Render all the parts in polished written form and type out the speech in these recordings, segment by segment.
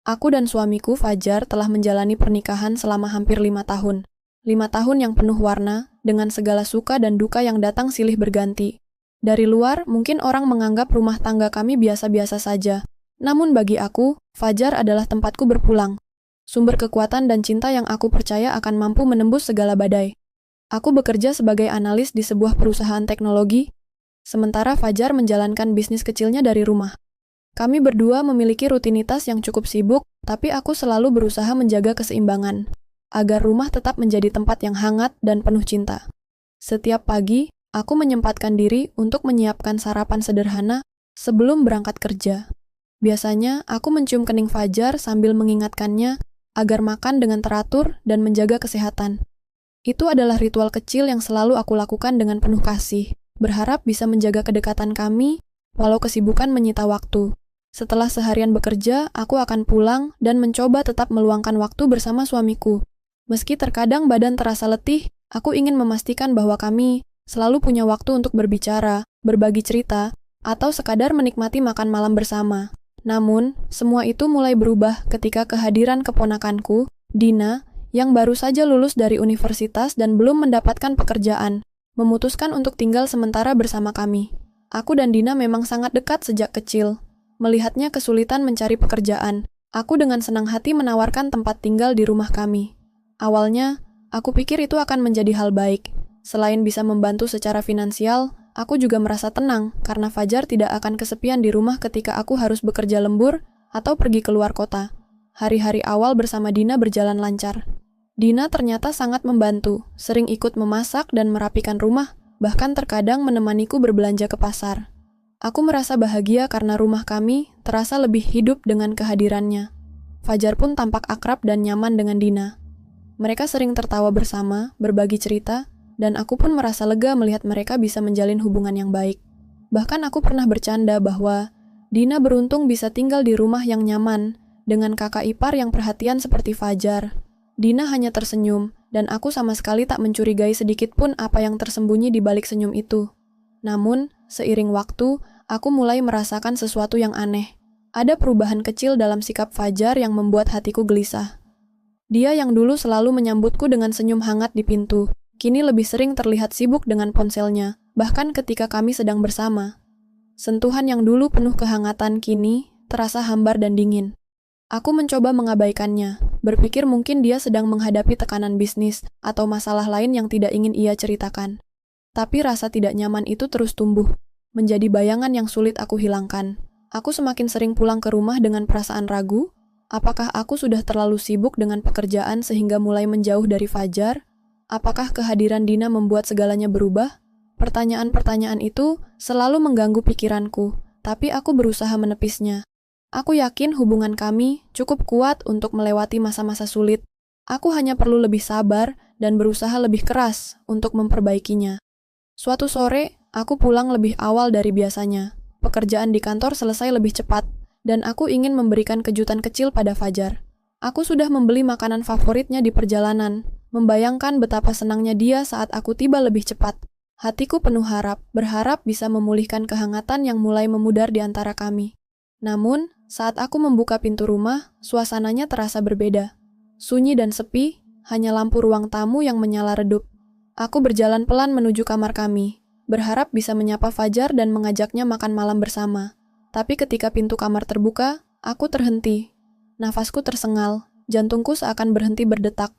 Aku dan suamiku Fajar telah menjalani pernikahan selama hampir 5 tahun. 5 tahun yang penuh warna, dengan segala suka dan duka yang datang silih berganti. Dari luar, mungkin orang menganggap rumah tangga kami biasa-biasa saja. Namun bagi aku, Fajar adalah tempatku berpulang. Sumber kekuatan dan cinta yang aku percaya akan mampu menembus segala badai. Aku bekerja sebagai analis di sebuah perusahaan teknologi, sementara Fajar menjalankan bisnis kecilnya dari rumah. Kami berdua memiliki rutinitas yang cukup sibuk, tapi aku selalu berusaha menjaga keseimbangan, agar rumah tetap menjadi tempat yang hangat dan penuh cinta. Setiap pagi, aku menyempatkan diri untuk menyiapkan sarapan sederhana sebelum berangkat kerja. Biasanya, aku mencium kening Fajar sambil mengingatkannya agar makan dengan teratur dan menjaga kesehatan. Itu adalah ritual kecil yang selalu aku lakukan dengan penuh kasih, berharap bisa menjaga kedekatan kami walau kesibukan menyita waktu. Setelah seharian bekerja, aku akan pulang dan mencoba tetap meluangkan waktu bersama suamiku. Meski terkadang badan terasa letih, aku ingin memastikan bahwa kami selalu punya waktu untuk berbicara, berbagi cerita, atau sekadar menikmati makan malam bersama. Namun, semua itu mulai berubah ketika kehadiran keponakanku, Dina, yang baru saja lulus dari universitas dan belum mendapatkan pekerjaan, memutuskan untuk tinggal sementara bersama kami. Aku dan Dina memang sangat dekat sejak kecil. Melihatnya kesulitan mencari pekerjaan, aku dengan senang hati menawarkan tempat tinggal di rumah kami. Awalnya, aku pikir itu akan menjadi hal baik. Selain bisa membantu secara finansial, aku juga merasa tenang karena Fajar tidak akan kesepian di rumah ketika aku harus bekerja lembur atau pergi keluar kota. Hari-hari awal bersama Dina berjalan lancar. Dina ternyata sangat membantu, sering ikut memasak dan merapikan rumah, bahkan terkadang menemaniku berbelanja ke pasar. Aku merasa bahagia karena rumah kami terasa lebih hidup dengan kehadirannya. Fajar pun tampak akrab dan nyaman dengan Dina. Mereka sering tertawa bersama, berbagi cerita, dan aku pun merasa lega melihat mereka bisa menjalin hubungan yang baik. Bahkan aku pernah bercanda bahwa Dina beruntung bisa tinggal di rumah yang nyaman dengan kakak ipar yang perhatian seperti Fajar. Dina hanya tersenyum, dan aku sama sekali tak mencurigai sedikit pun apa yang tersembunyi di balik senyum itu. Namun, seiring waktu, aku mulai merasakan sesuatu yang aneh. Ada perubahan kecil dalam sikap Fajar yang membuat hatiku gelisah. Dia yang dulu selalu menyambutku dengan senyum hangat di pintu, kini lebih sering terlihat sibuk dengan ponselnya, bahkan ketika kami sedang bersama. Sentuhan yang dulu penuh kehangatan kini terasa hambar dan dingin. Aku mencoba mengabaikannya, berpikir mungkin dia sedang menghadapi tekanan bisnis atau masalah lain yang tidak ingin ia ceritakan. Tapi rasa tidak nyaman itu terus tumbuh, menjadi bayangan yang sulit aku hilangkan. Aku semakin sering pulang ke rumah dengan perasaan ragu, apakah aku sudah terlalu sibuk dengan pekerjaan sehingga mulai menjauh dari Fajar? Apakah kehadiran Dina membuat segalanya berubah? Pertanyaan-pertanyaan itu selalu mengganggu pikiranku, tapi aku berusaha menepisnya. Aku yakin hubungan kami cukup kuat untuk melewati masa-masa sulit. Aku hanya perlu lebih sabar dan berusaha lebih keras untuk memperbaikinya. Suatu sore, aku pulang lebih awal dari biasanya. Pekerjaan di kantor selesai lebih cepat, dan aku ingin memberikan kejutan kecil pada Fajar. Aku sudah membeli makanan favoritnya di perjalanan, membayangkan betapa senangnya dia saat aku tiba lebih cepat. Hatiku penuh harap, berharap bisa memulihkan kehangatan yang mulai memudar di antara kami. Namun, saat aku membuka pintu rumah, suasananya terasa berbeda. Sunyi dan sepi, hanya lampu ruang tamu yang menyala redup. Aku berjalan pelan menuju kamar kami, berharap bisa menyapa Fajar dan mengajaknya makan malam bersama. Tapi ketika pintu kamar terbuka, aku terhenti. Nafasku tersengal, jantungku seakan berhenti berdetak.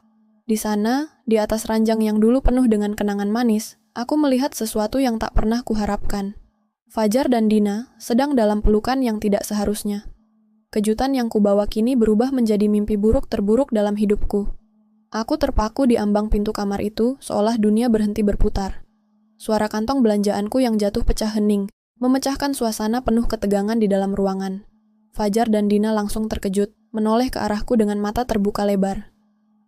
Di sana, di atas ranjang yang dulu penuh dengan kenangan manis, aku melihat sesuatu yang tak pernah kuharapkan. Fajar dan Dina sedang dalam pelukan yang tidak seharusnya. Kejutan yang kubawa kini berubah menjadi mimpi buruk terburuk dalam hidupku. Aku terpaku di ambang pintu kamar itu seolah dunia berhenti berputar. Suara kantong belanjaanku yang jatuh pecah hening, memecahkan suasana penuh ketegangan di dalam ruangan. Fajar dan Dina langsung terkejut, menoleh ke arahku dengan mata terbuka lebar.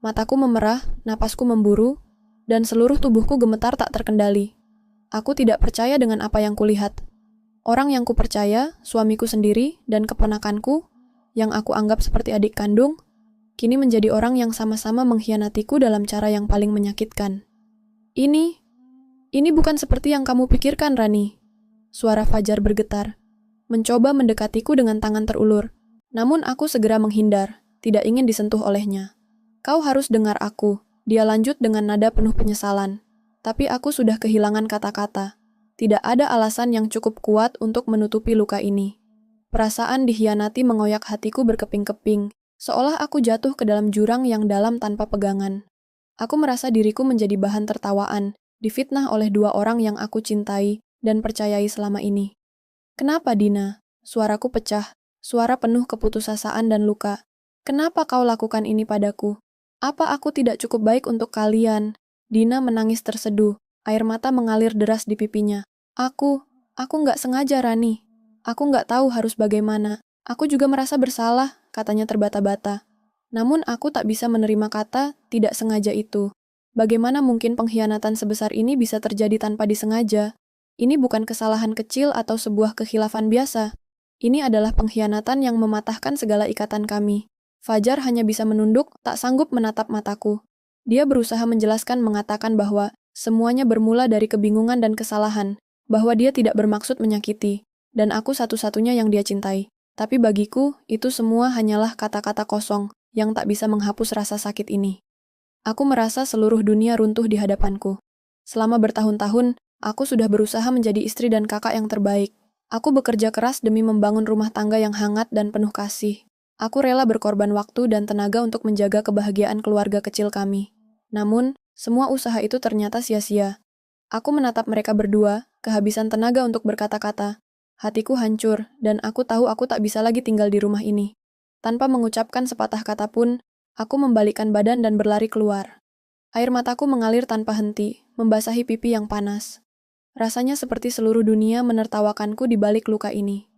Mataku memerah, napasku memburu, dan seluruh tubuhku gemetar tak terkendali. Aku tidak percaya dengan apa yang kulihat. Orang yang kupercaya, suamiku sendiri, dan keponakanku, yang aku anggap seperti adik kandung, kini menjadi orang yang sama-sama mengkhianatiku dalam cara yang paling menyakitkan. Ini bukan seperti yang kamu pikirkan, Rani. Suara Fajar bergetar, mencoba mendekatiku dengan tangan terulur. Namun aku segera menghindar, tidak ingin disentuh olehnya. Kau harus dengar aku, dia lanjut dengan nada penuh penyesalan. Tapi aku sudah kehilangan kata-kata. Tidak ada alasan yang cukup kuat untuk menutupi luka ini. Perasaan dikhianati mengoyak hatiku berkeping-keping, seolah aku jatuh ke dalam jurang yang dalam tanpa pegangan. Aku merasa diriku menjadi bahan tertawaan, difitnah oleh dua orang yang aku cintai dan percayai selama ini. Kenapa, Dina? Suaraku pecah, suara penuh keputusasaan dan luka. Kenapa kau lakukan ini padaku? Apa aku tidak cukup baik untuk kalian? Dina menangis terseduh, air mata mengalir deras di pipinya. Aku nggak sengaja, Rani. Aku nggak tahu harus bagaimana. Aku juga merasa bersalah, katanya terbata-bata. Namun aku tak bisa menerima kata tidak sengaja itu. Bagaimana mungkin pengkhianatan sebesar ini bisa terjadi tanpa disengaja? Ini bukan kesalahan kecil atau sebuah kekhilafan biasa. Ini adalah pengkhianatan yang mematahkan segala ikatan kami. Fajar hanya bisa menunduk, tak sanggup menatap mataku. Dia berusaha menjelaskan mengatakan bahwa semuanya bermula dari kebingungan dan kesalahan, bahwa dia tidak bermaksud menyakiti, dan aku satu-satunya yang dia cintai. Tapi bagiku, itu semua hanyalah kata-kata kosong yang tak bisa menghapus rasa sakit ini. Aku merasa seluruh dunia runtuh di hadapanku. Selama bertahun-tahun, aku sudah berusaha menjadi istri dan kakak yang terbaik. Aku bekerja keras demi membangun rumah tangga yang hangat dan penuh kasih. Aku rela berkorban waktu dan tenaga untuk menjaga kebahagiaan keluarga kecil kami. Namun, semua usaha itu ternyata sia-sia. Aku menatap mereka berdua, kehabisan tenaga untuk berkata-kata. Hatiku hancur, dan aku tahu aku tak bisa lagi tinggal di rumah ini. Tanpa mengucapkan sepatah kata pun, aku membalikkan badan dan berlari keluar. Air mataku mengalir tanpa henti, membasahi pipi yang panas. Rasanya seperti seluruh dunia menertawakanku di balik luka ini.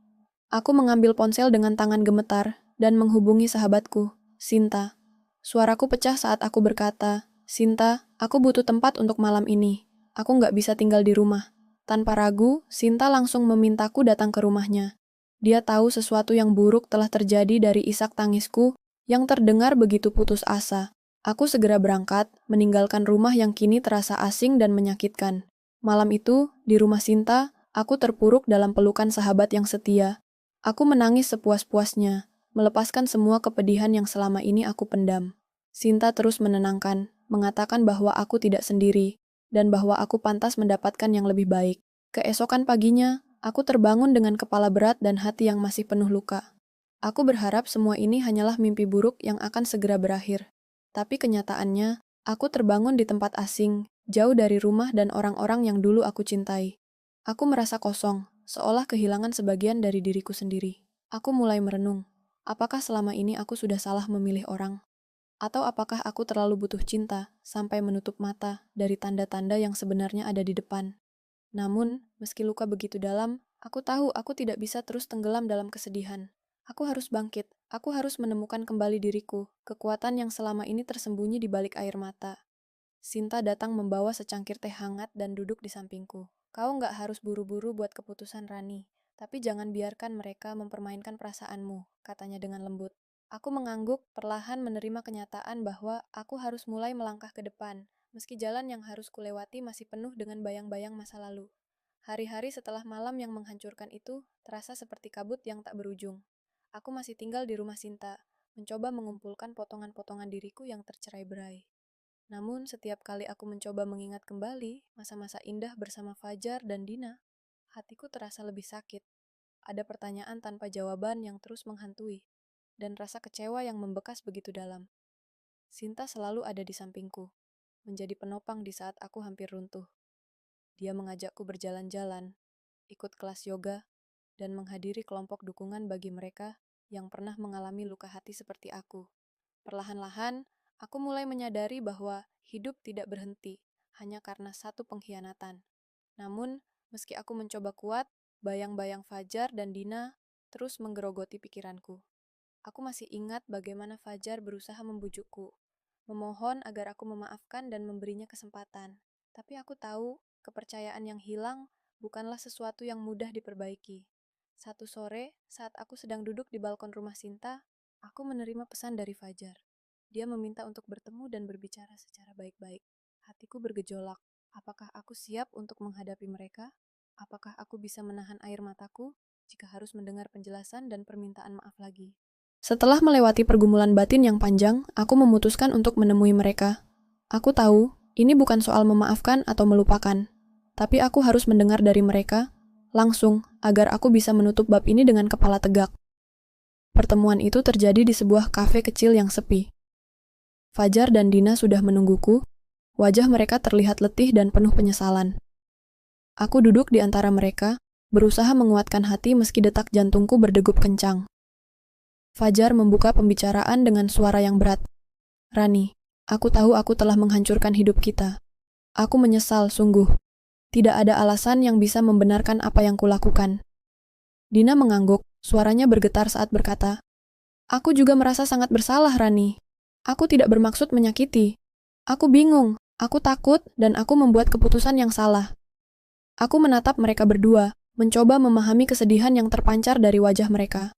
Aku mengambil ponsel dengan tangan gemetar dan menghubungi sahabatku, Sinta. Suaraku pecah saat aku berkata, Sinta, aku butuh tempat untuk malam ini. Aku nggak bisa tinggal di rumah. Tanpa ragu, Sinta langsung memintaku datang ke rumahnya. Dia tahu sesuatu yang buruk telah terjadi dari isak tangisku yang terdengar begitu putus asa. Aku segera berangkat, meninggalkan rumah yang kini terasa asing dan menyakitkan. Malam itu, di rumah Sinta, aku terpuruk dalam pelukan sahabat yang setia. Aku menangis sepuas-puasnya, melepaskan semua kepedihan yang selama ini aku pendam. Sinta terus menenangkan, mengatakan bahwa aku tidak sendiri, dan bahwa aku pantas mendapatkan yang lebih baik. Keesokan paginya, aku terbangun dengan kepala berat dan hati yang masih penuh luka. Aku berharap semua ini hanyalah mimpi buruk yang akan segera berakhir. Tapi kenyataannya, aku terbangun di tempat asing, jauh dari rumah dan orang-orang yang dulu aku cintai. Aku merasa kosong, seolah kehilangan sebagian dari diriku sendiri. Aku mulai merenung, apakah selama ini aku sudah salah memilih orang? Atau apakah aku terlalu butuh cinta sampai menutup mata dari tanda-tanda yang sebenarnya ada di depan? Namun, meski luka begitu dalam, aku tahu aku tidak bisa terus tenggelam dalam kesedihan. Aku harus bangkit, aku harus menemukan kembali diriku, kekuatan yang selama ini tersembunyi di balik air mata. Sinta datang membawa secangkir teh hangat dan duduk di sampingku. Kau nggak harus buru-buru buat keputusan, Rani. Tapi jangan biarkan mereka mempermainkan perasaanmu, katanya dengan lembut. Aku mengangguk, perlahan menerima kenyataan bahwa aku harus mulai melangkah ke depan, meski jalan yang harus kulewati masih penuh dengan bayang-bayang masa lalu. Hari-hari setelah malam yang menghancurkan itu, terasa seperti kabut yang tak berujung. Aku masih tinggal di rumah Sinta, mencoba mengumpulkan potongan-potongan diriku yang tercerai-berai. Namun, setiap kali aku mencoba mengingat kembali masa-masa indah bersama Fajar dan Dina, hatiku terasa lebih sakit. Ada pertanyaan tanpa jawaban yang terus menghantui, dan rasa kecewa yang membekas begitu dalam. Sinta selalu ada di sampingku, menjadi penopang di saat aku hampir runtuh. Dia mengajakku berjalan-jalan, ikut kelas yoga, dan menghadiri kelompok dukungan bagi mereka yang pernah mengalami luka hati seperti aku. Perlahan-lahan, aku mulai menyadari bahwa hidup tidak berhenti hanya karena satu pengkhianatan. Namun, meski aku mencoba kuat, bayang-bayang Fajar dan Dina terus menggerogoti pikiranku. Aku masih ingat bagaimana Fajar berusaha membujukku, memohon agar aku memaafkan dan memberinya kesempatan. Tapi aku tahu, kepercayaan yang hilang bukanlah sesuatu yang mudah diperbaiki. Satu sore, saat aku sedang duduk di balkon rumah Sinta, aku menerima pesan dari Fajar. Dia meminta untuk bertemu dan berbicara secara baik-baik. Hatiku bergejolak. Apakah aku siap untuk menghadapi mereka? Apakah aku bisa menahan air mataku jika harus mendengar penjelasan dan permintaan maaf lagi? Setelah melewati pergumulan batin yang panjang, aku memutuskan untuk menemui mereka. Aku tahu, ini bukan soal memaafkan atau melupakan. Tapi aku harus mendengar dari mereka, langsung, agar aku bisa menutup bab ini dengan kepala tegak. Pertemuan itu terjadi di sebuah kafe kecil yang sepi. Fajar dan Dina sudah menungguku, wajah mereka terlihat letih dan penuh penyesalan. Aku duduk di antara mereka, berusaha menguatkan hati meski detak jantungku berdegup kencang. Fajar membuka pembicaraan dengan suara yang berat. "Rani, aku tahu aku telah menghancurkan hidup kita. Aku menyesal, sungguh. Tidak ada alasan yang bisa membenarkan apa yang kulakukan." Dina mengangguk, suaranya bergetar saat berkata, "Aku juga merasa sangat bersalah, Rani. Aku tidak bermaksud menyakiti. Aku bingung, aku takut, dan aku membuat keputusan yang salah." Aku menatap mereka berdua, mencoba memahami kesedihan yang terpancar dari wajah mereka.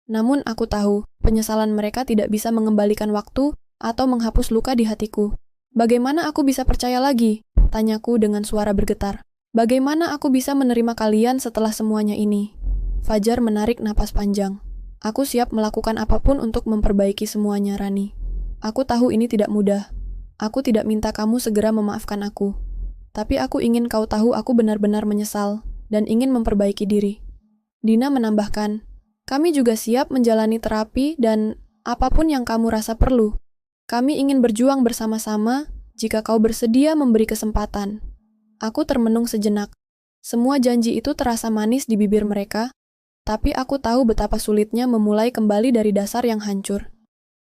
Namun aku tahu, penyesalan mereka tidak bisa mengembalikan waktu atau menghapus luka di hatiku. "Bagaimana aku bisa percaya lagi?" tanyaku dengan suara bergetar. "Bagaimana aku bisa menerima kalian setelah semuanya ini?" Fajar menarik napas panjang. "Aku siap melakukan apapun untuk memperbaiki semuanya, Rani. Aku tahu ini tidak mudah. Aku tidak minta kamu segera memaafkan aku. Tapi aku ingin kau tahu aku benar-benar menyesal dan ingin memperbaiki diri." Dina menambahkan, "Kami juga siap menjalani terapi dan apapun yang kamu rasa perlu. Kami ingin berjuang bersama-sama jika kau bersedia memberi kesempatan." Aku termenung sejenak. Semua janji itu terasa manis di bibir mereka, tapi aku tahu betapa sulitnya memulai kembali dari dasar yang hancur.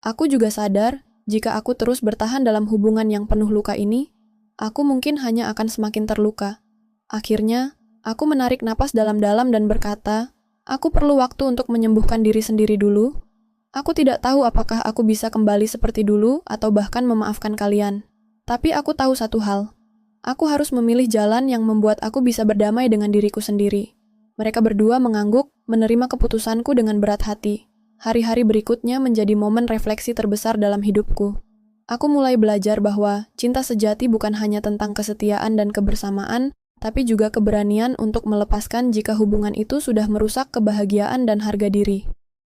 Aku juga sadar, jika aku terus bertahan dalam hubungan yang penuh luka ini, aku mungkin hanya akan semakin terluka. Akhirnya, aku menarik napas dalam-dalam dan berkata, "Aku perlu waktu untuk menyembuhkan diri sendiri dulu. Aku tidak tahu apakah aku bisa kembali seperti dulu atau bahkan memaafkan kalian. Tapi aku tahu satu hal. Aku harus memilih jalan yang membuat aku bisa berdamai dengan diriku sendiri." Mereka berdua mengangguk, menerima keputusanku dengan berat hati. Hari-hari berikutnya menjadi momen refleksi terbesar dalam hidupku. Aku mulai belajar bahwa cinta sejati bukan hanya tentang kesetiaan dan kebersamaan, tapi juga keberanian untuk melepaskan jika hubungan itu sudah merusak kebahagiaan dan harga diri.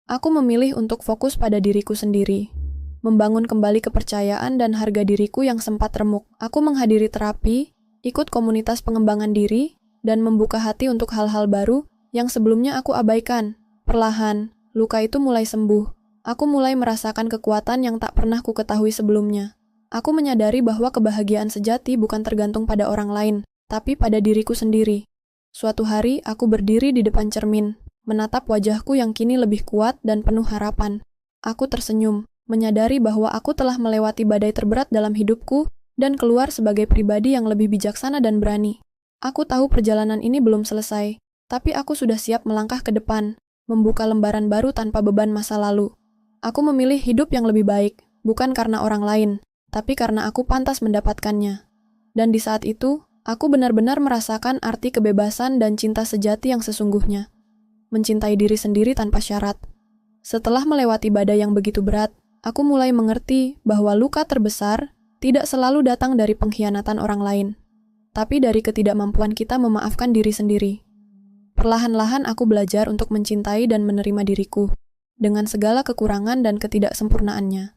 Aku memilih untuk fokus pada diriku sendiri, membangun kembali kepercayaan dan harga diriku yang sempat remuk. Aku menghadiri terapi, ikut komunitas pengembangan diri, dan membuka hati untuk hal-hal baru yang sebelumnya aku abaikan. Perlahan, luka itu mulai sembuh. Aku mulai merasakan kekuatan yang tak pernah ku ketahui sebelumnya. Aku menyadari bahwa kebahagiaan sejati bukan tergantung pada orang lain, tapi pada diriku sendiri. Suatu hari, aku berdiri di depan cermin, menatap wajahku yang kini lebih kuat dan penuh harapan. Aku tersenyum, menyadari bahwa aku telah melewati badai terberat dalam hidupku dan keluar sebagai pribadi yang lebih bijaksana dan berani. Aku tahu perjalanan ini belum selesai, tapi aku sudah siap melangkah ke depan, membuka lembaran baru tanpa beban masa lalu. Aku memilih hidup yang lebih baik, bukan karena orang lain, tapi karena aku pantas mendapatkannya. Dan di saat itu, aku benar-benar merasakan arti kebebasan dan cinta sejati yang sesungguhnya. Mencintai diri sendiri tanpa syarat. Setelah melewati badai yang begitu berat, aku mulai mengerti bahwa luka terbesar tidak selalu datang dari pengkhianatan orang lain, tapi dari ketidakmampuan kita memaafkan diri sendiri. Perlahan-lahan aku belajar untuk mencintai dan menerima diriku, dengan segala kekurangan dan ketidaksempurnaannya.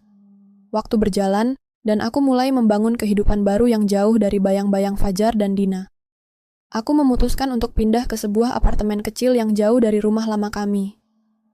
Waktu berjalan, dan aku mulai membangun kehidupan baru yang jauh dari bayang-bayang Fajar dan Dina. Aku memutuskan untuk pindah ke sebuah apartemen kecil yang jauh dari rumah lama kami.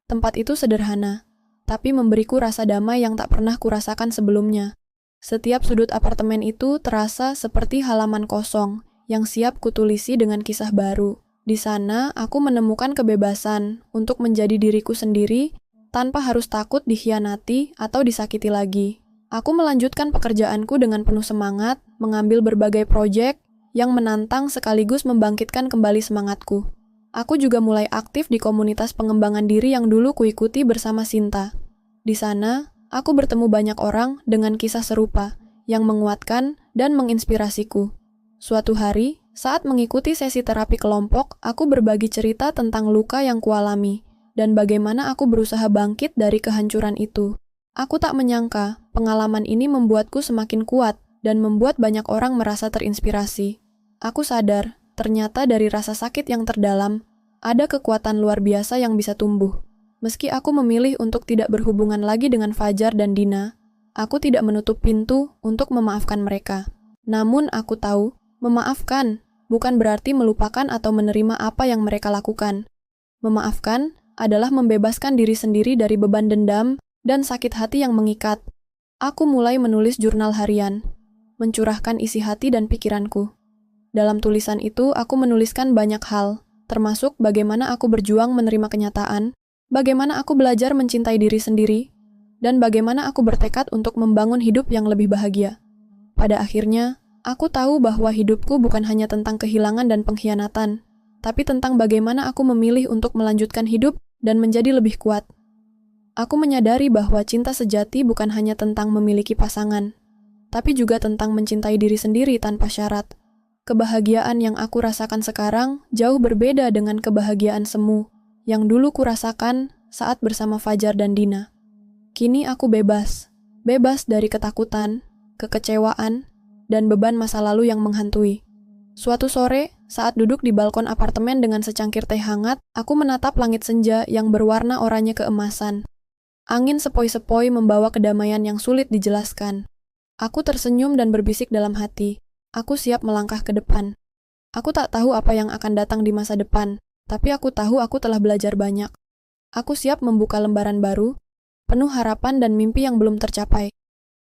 Tempat itu sederhana, tapi memberiku rasa damai yang tak pernah kurasakan sebelumnya. Setiap sudut apartemen itu terasa seperti halaman kosong yang siap kutulisi dengan kisah baru. Di sana, aku menemukan kebebasan untuk menjadi diriku sendiri tanpa harus takut dikhianati atau disakiti lagi. Aku melanjutkan pekerjaanku dengan penuh semangat, mengambil berbagai proyek yang menantang sekaligus membangkitkan kembali semangatku. Aku juga mulai aktif di komunitas pengembangan diri yang dulu kuikuti bersama Sinta. Di sana, aku bertemu banyak orang dengan kisah serupa yang menguatkan dan menginspirasiku. Suatu hari, saat mengikuti sesi terapi kelompok, aku berbagi cerita tentang luka yang kualami dan bagaimana aku berusaha bangkit dari kehancuran itu. Aku tak menyangka pengalaman ini membuatku semakin kuat dan membuat banyak orang merasa terinspirasi. Aku sadar, ternyata dari rasa sakit yang terdalam, ada kekuatan luar biasa yang bisa tumbuh. Meski aku memilih untuk tidak berhubungan lagi dengan Fajar dan Dina, aku tidak menutup pintu untuk memaafkan mereka. Namun aku tahu, memaafkan bukan berarti melupakan atau menerima apa yang mereka lakukan. Memaafkan adalah membebaskan diri sendiri dari beban dendam dan sakit hati yang mengikat. Aku mulai menulis jurnal harian, mencurahkan isi hati dan pikiranku. Dalam tulisan itu, aku menuliskan banyak hal, termasuk bagaimana aku berjuang menerima kenyataan, bagaimana aku belajar mencintai diri sendiri, dan bagaimana aku bertekad untuk membangun hidup yang lebih bahagia. Pada akhirnya, aku tahu bahwa hidupku bukan hanya tentang kehilangan dan pengkhianatan, tapi tentang bagaimana aku memilih untuk melanjutkan hidup dan menjadi lebih kuat. Aku menyadari bahwa cinta sejati bukan hanya tentang memiliki pasangan, tapi juga tentang mencintai diri sendiri tanpa syarat. Kebahagiaan yang aku rasakan sekarang jauh berbeda dengan kebahagiaan semu yang dulu kurasakan saat bersama Fajar dan Dina. Kini aku bebas dari ketakutan, kekecewaan, dan beban masa lalu yang menghantui. Suatu sore, saat duduk di balkon apartemen dengan secangkir teh hangat, aku menatap langit senja yang berwarna oranye keemasan. Angin sepoi-sepoi membawa kedamaian yang sulit dijelaskan. Aku tersenyum dan berbisik dalam hati, aku siap melangkah ke depan. Aku tak tahu apa yang akan datang di masa depan, tapi aku tahu aku telah belajar banyak. Aku siap membuka lembaran baru, penuh harapan dan mimpi yang belum tercapai.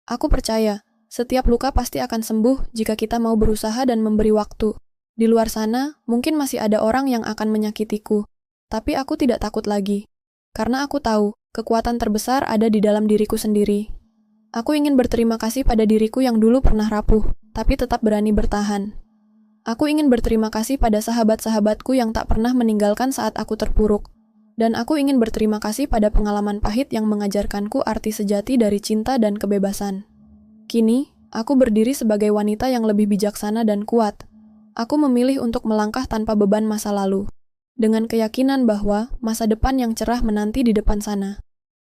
Aku percaya, setiap luka pasti akan sembuh jika kita mau berusaha dan memberi waktu. Di luar sana, mungkin masih ada orang yang akan menyakitiku, tapi aku tidak takut lagi. Karena aku tahu, kekuatan terbesar ada di dalam diriku sendiri. Aku ingin berterima kasih pada diriku yang dulu pernah rapuh, tapi tetap berani bertahan. Aku ingin berterima kasih pada sahabat-sahabatku yang tak pernah meninggalkan saat aku terpuruk. Dan aku ingin berterima kasih pada pengalaman pahit yang mengajarkanku arti sejati dari cinta dan kebebasan. Kini, aku berdiri sebagai wanita yang lebih bijaksana dan kuat. Aku memilih untuk melangkah tanpa beban masa lalu, dengan keyakinan bahwa masa depan yang cerah menanti di depan sana.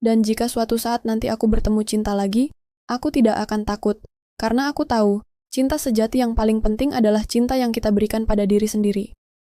Dan jika suatu saat nanti aku bertemu cinta lagi, aku tidak akan takut, karena aku tahu, cinta sejati yang paling penting adalah cinta yang kita berikan pada diri sendiri.